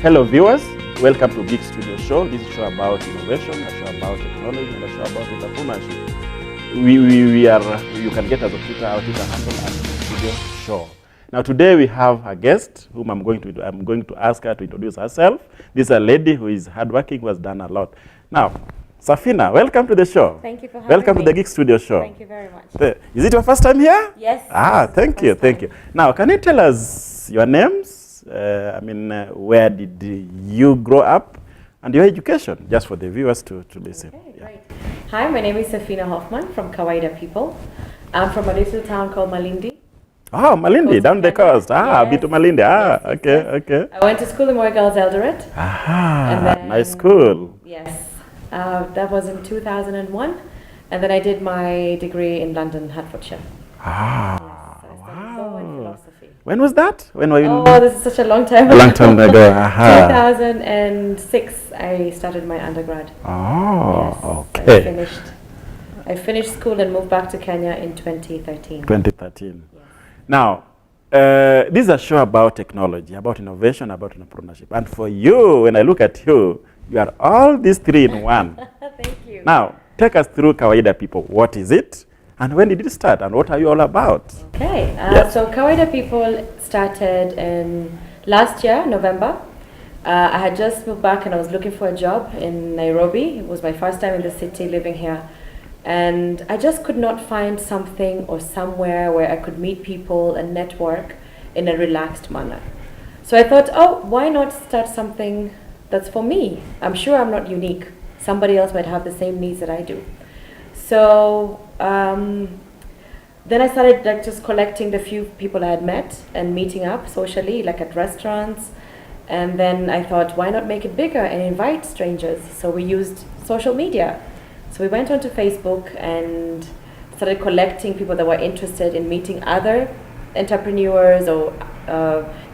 Hello viewers, welcome to Geek Studio Show. This is a show about innovation, a show about technology, and a show about entrepreneurship. You can get us on Twitter, our Twitter handle at Geek Studio Show. Now today we have a guest whom I'm going to ask her to introduce herself. This is a lady who is hardworking, who has done a lot. Now, Safina, welcome to the show. Thank you for having me. Welcome to the Geek Studio Show. Thank you very much. Is it your first time here? Yes. Thank you. Now, can you tell us your names? Where did you grow up and your education, just for the viewers to listen. Okay, great. Hi, my name is Safina Hoffman from Querida People. I'm from a little town called Malindi. Oh, Malindi, down the coast. I've been to Malindi. Yes, Okay. I went to school in Moy Girls Eldoret. And then, nice school. Yes. That was in 2001. And then I did my degree in London, Hertfordshire. When was that? When were you? Oh, this is such a long time ago. A long time ago. 2006, I started my undergrad. Oh, yes, okay. I finished school and moved back to Kenya in 2013. 2013. Yes. Now, this is a show about technology, about innovation, about entrepreneurship. And for you, when I look at you, you are all these three in one. Thank you. Now, take us through Querida People. What is it? And when did it start? And what are you all about? Okay, Yes. So Querida People started in last year, November. I had just moved back and I was looking for a job in Nairobi. It was my first time in the city living here. And I just could not find something or somewhere where I could meet people and network in a relaxed manner. So I thought, why not start something that's for me? I'm sure I'm not unique. Somebody else might have the same needs that I do. So then I started just collecting the few people I had met and meeting up socially, like at restaurants. And then I thought, why not make it bigger and invite strangers? So we used social media. So we went onto Facebook and started collecting people that were interested in meeting other entrepreneurs or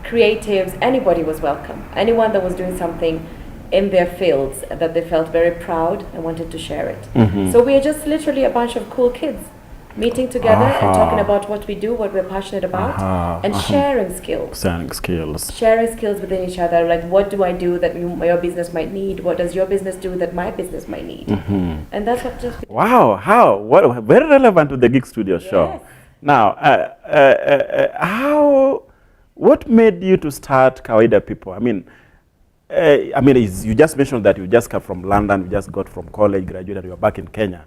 creatives. Anybody was welcome. Anyone that was doing something in their fields that they felt very proud and wanted to share it. Mm-hmm. So we are just literally a bunch of cool kids meeting together and talking about what we do, what we're passionate about, and sharing skills. Sharing skills within each other, like what do I do that your business might need? What does your business do that my business might need? Mm-hmm. And that's what just... Wow, very relevant to the Geek Studio Show. Yes. Now, what made you to start Querida People? You just mentioned that you just come from London, you just got from college, graduated, you are back in Kenya.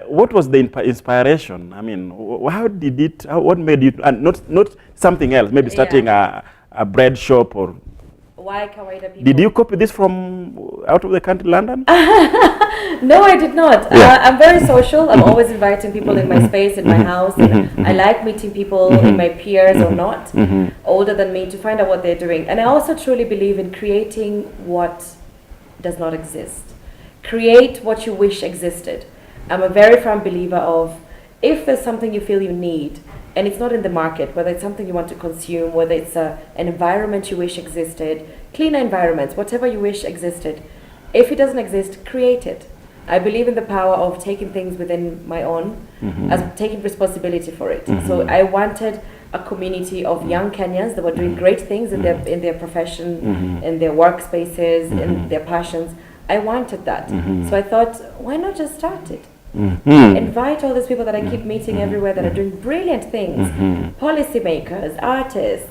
What was the inspiration? What made you, and not something else, maybe starting a bread shop or... Why Querida People? Did you copy this from out of the country, London? No, I did not. I'm very social. I'm always inviting people in my space, in my house. And I like meeting people, in my peers or not, older than me, to find out what they're doing. And I also truly believe in creating what does not exist. Create what you wish existed. I'm a very firm believer of, if there's something you feel you need, and it's not in the market, whether it's something you want to consume, whether it's an environment you wish existed, cleaner environments, whatever you wish existed, if it doesn't exist, create it. I believe in the power of taking things within my own, as taking responsibility for it. So I wanted a community of young Kenyans that were doing great things in their profession, in their workspaces, in their passions. I wanted that. So I thought, why not just start it? Invite all these people that I keep meeting everywhere that are doing brilliant things. Policymakers, artists,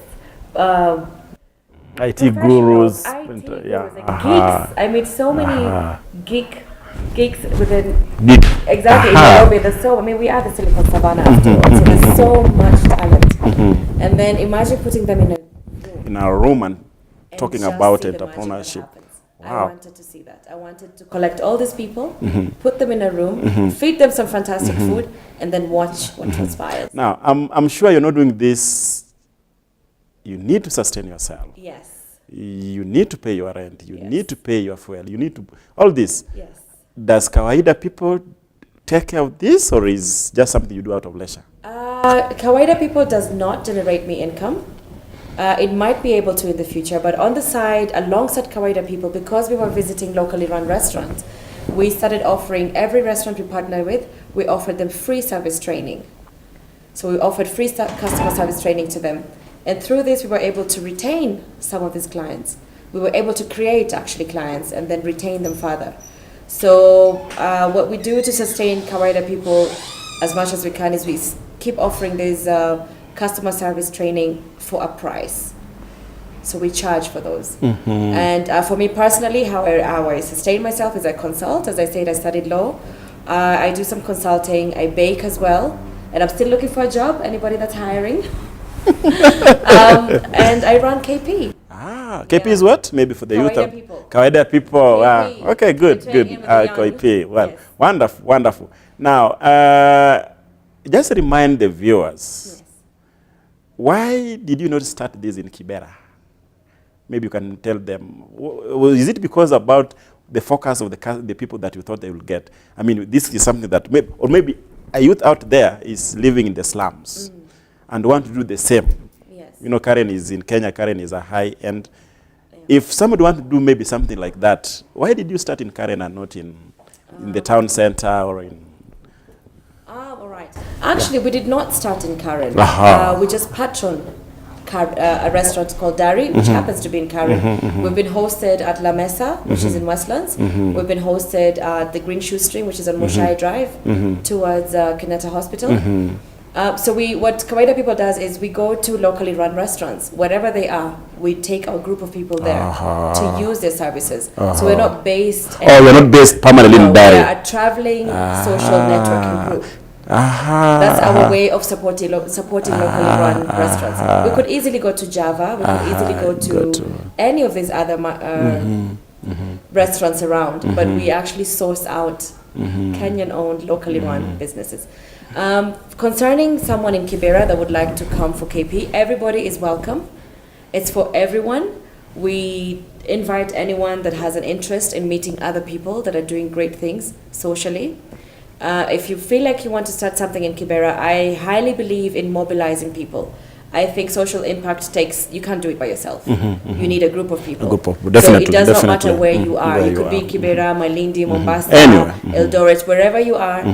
IT gurus. Geeks. I meet so many geeks within... Geek. Exactly, in Nairobi. We are the Silicon Savannah after all. So there's so much talent. And then imagine putting them in a room and talking about entrepreneurship. Wow. I wanted to see that. I wanted to collect all these people, put them in a room, feed them some fantastic food, and then watch what transpires. Now, I'm sure you're not doing this. You need to sustain yourself. Yes. You need to pay your rent. You need to pay your fuel. You need to... All this. Yes. Does Querida People take care of this, or is just something you do out of leisure? Querida People does not generate me income. It might be able to in the future, but on the side, alongside Querida People, because we were visiting locally run restaurants, we started offering every restaurant we partnered with, we offered them free service training. So we offered free customer service training to them. And through this, we were able to retain some of these clients. We were able to create actually clients and then retain them further. So what we do to sustain Querida People as much as we can is we keep offering this customer service training for a price. So we charge for those. And for me personally, how I sustain myself is I consult. As I said, I studied law. I do some consulting. I bake as well. And I'm still looking for a job, anybody that's hiring. And I run KP. KP is what? Maybe for the Querida youth. People. Querida People. KP. Wow. Okay, good. KP. Well, Yes. wonderful, wonderful. Now, just remind the viewers, why did you not start this in Kibera? Maybe you can tell them. Is it because about the focus of the people that you thought they will get? I mean, this is something that, maybe a youth out there is living in the slums and want to do the same. Yes. You know, Karen is in Kenya. Karen is a high end. If somebody wants to do maybe something like that, why did you start in Karen and not in the town center or in? All right. Actually, we did not start in Karen. We just patroned a restaurant called Dari, which happens to be in Karen. We've been hosted at La Mesa, which is in Westlands. We've been hosted at the Green Shoestring, which is on Moshai Drive, towards Kenyatta Hospital. So what Querida People does is we go to locally run restaurants, wherever they are. We take our group of people there to use their services. So we're not based. We're not based permanently in Dari. We're a traveling social networking group. That's our way of supporting locally run restaurants. We could easily go to Java. We could easily go to any of these other restaurants around, but we actually source out Kenyan-owned, locally run businesses. Concerning someone in Kibera that would like to come for KP, everybody is welcome. It's for everyone. We invite anyone that has an interest in meeting other people that are doing great things socially. If you feel like you want to start something in Kibera, I highly believe in mobilizing people. I think social impact you can't do it by yourself. You need a group of people. Definitely. So it does not matter where you are. You could be Kibera, Malindi, Mombasa, Eldoret, wherever you are.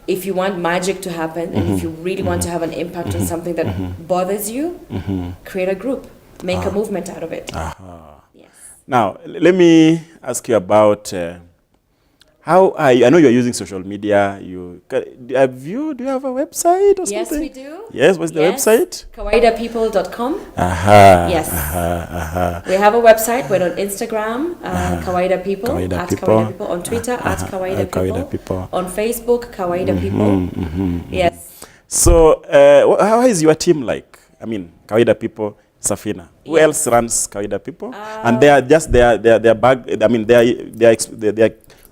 If you want magic to happen, and if you really want to have an impact on something that bothers you, create a group. Make a movement out of it. Yes. Now, let me ask you about how I know you're using social media. Do you have a website or something? Yes, we do. Yes, what's the website? KweridaPeople.com. Yes. We have a website. We're on Instagram, Querida People, Querida People. Querida People. On Twitter, at Querida People. On Facebook, Querida People. Yes. So, how is your team like? I mean, Querida People, Safina. Who else runs Querida People? And they are just their bag. I mean,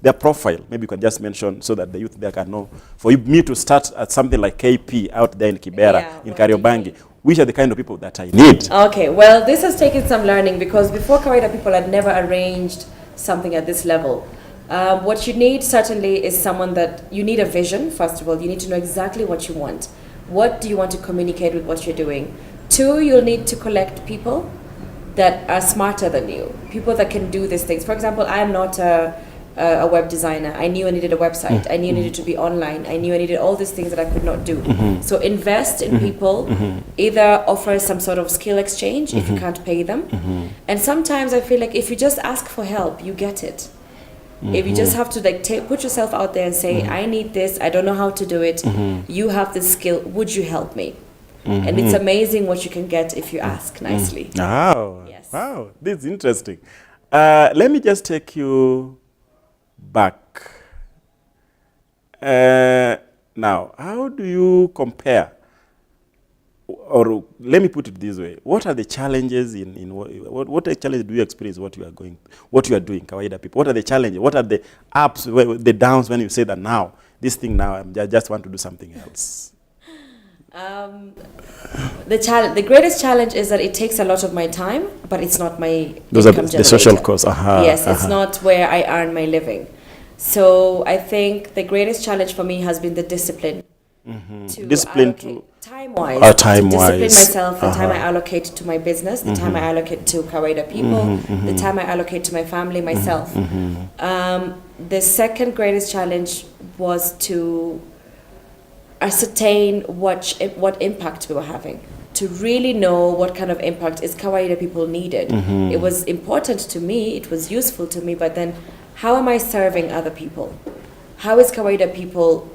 their profile. Maybe you can just mention so that the youth there can know. For me to start at something like KP out there in Kibera, in Kariobangi, which are the kind of people that I need? Okay, well, this has taken some learning because before Querida People, I'd never arranged something at this level. What you need certainly is someone that you need a vision. First of all, you need to know exactly what you want. What do you want to communicate with what you're doing? 2, you'll need to collect people that are smarter than you, people that can do these things. For example, I am not a web designer. I knew I needed a website. I knew I needed to be online. I knew I needed all these things that I could not do. So invest in people, either offer some sort of skill exchange if you can't pay them. And sometimes I feel like if you just ask for help, you get it. If you just have to put yourself out there and say, I need this, I don't know how to do it, you have this skill, would you help me? And it's amazing what you can get if you ask nicely. Wow. Yes. Wow, this is interesting. Let me just take you back. Now, how do you compare? Or let me put it this way: what are the challenges what challenges do you experience? What you are doing, Querida People? What are the challenges? What are the ups, the downs when you say that now this thing now I just want to do something else? The greatest challenge is that it takes a lot of my time, but it's not my Those income are the generator. social costs. Yes, it's not where I earn my living. So I think the greatest challenge for me has been the discipline. Discipline to time-wise. time-wise. Discipline myself, the time I allocate to my business, the time I allocate to Querida People, the time I allocate to my family, myself. The second greatest challenge was to ascertain what impact we were having. to really know what kind of impact is Querida People needed. It was important to me, it was useful to me, but then how am I serving other people? How is Querida People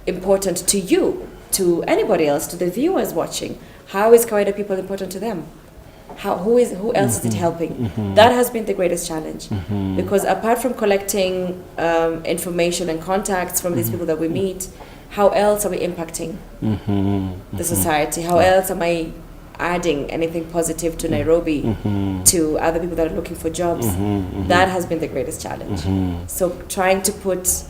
important to you, to anybody else, to the viewers watching? How is Querida People important to them? Who else is it helping? That has been the greatest challenge, because apart from collecting information and contacts from these people that we meet, how else are we impacting the society? How else am I adding anything positive to Nairobi, to other people that are looking for jobs? That has been the greatest challenge. So trying to put,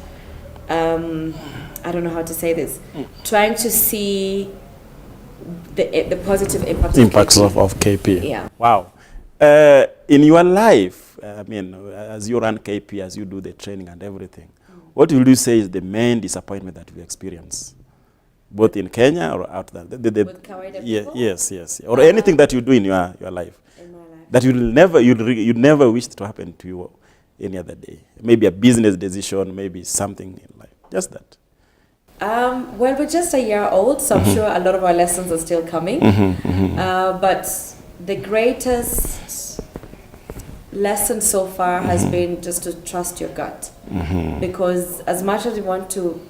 I don't know how to say this, trying to see the positive impacts of KP. Yeah. Wow. In your life, I mean, as you run KP, as you do the training and everything, what will you say is the main disappointment that you experience, both in Kenya or out there? With Querida People? Yes. Or anything that you do in your life, In my life. that you'd never wish to happen to you any other day. Maybe a business decision, maybe something in life. Just that. Well, we're just a year old, so I'm sure a lot of our lessons are still coming. But the greatest lesson so far has been just to trust your gut. Because as much as we want to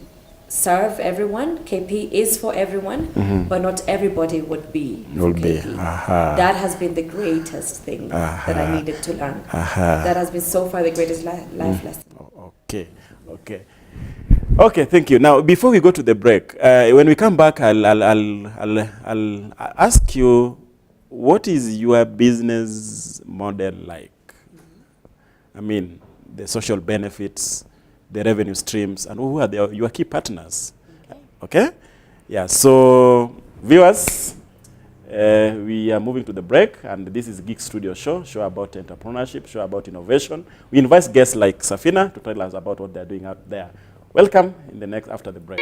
serve everyone, KP is for everyone, but not everybody would be for KP. That has been the greatest thing that I needed to learn. That has been so far the greatest life lesson. Okay, thank you. Now, before we go to the break, when we come back, I'll ask you, what is your business model like? I mean, the social benefits, the revenue streams, and who are your key partners? Okay? Yeah, so viewers, we are moving to the break, and this is Geek Studio show about entrepreneurship, show about innovation. We invite guests like Safina to tell us about what they're doing out there. Welcome in the next after the break.